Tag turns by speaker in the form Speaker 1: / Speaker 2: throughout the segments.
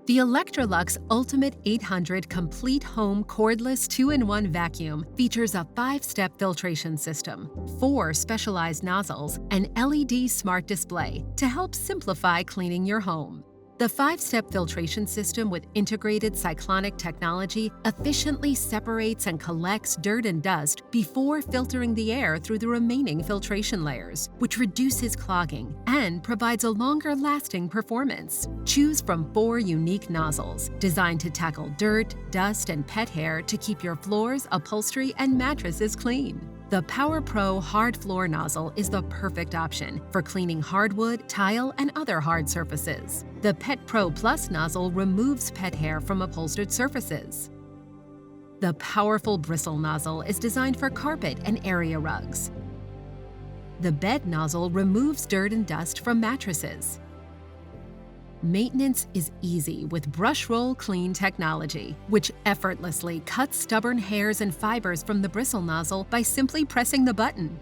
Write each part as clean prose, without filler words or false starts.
Speaker 1: The Electrolux Ultimate 800 Complete Home Cordless 2-in-1 Vacuum features a 5-step filtration system, 4 specialized nozzles, and LED smart display to help simplify cleaning your home. The 5-step filtration system with integrated cyclonic technology efficiently separates and collects dirt and dust before filtering the air through the remaining filtration layers, which reduces clogging and provides a longer-lasting performance. Choose from 4 unique nozzles designed to tackle dirt, dust, and pet hair to keep your floors, upholstery, and mattresses clean. The Power Pro Hard Floor Nozzle is the perfect option for cleaning hardwood, tile, and other hard surfaces. The Pet Pro Plus nozzle removes pet hair from upholstered surfaces. The powerful bristle nozzle is designed for carpet and area rugs. The bed nozzle removes dirt and dust from mattresses. Maintenance is easy with Brush Roll Clean technology, which effortlessly cuts stubborn hairs and fibers from the bristle nozzle by simply pressing the button.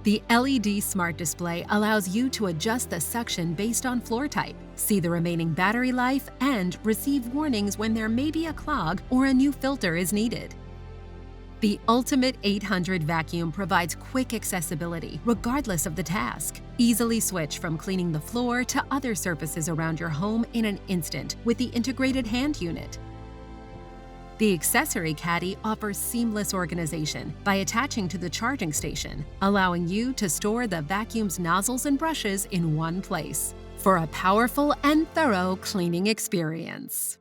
Speaker 1: The LED Smart Display allows you to adjust the suction based on floor type, see the remaining battery life, and receive warnings when there may be a clog or a new filter is needed. The Ultimate 800 Vacuum provides quick accessibility regardless of the task. Easily switch from cleaning the floor to other surfaces around your home in an instant with the integrated hand unit. The accessory caddy offers seamless organization by attaching to the charging station, allowing you to store the vacuum's nozzles and brushes in one place for a powerful and thorough cleaning experience.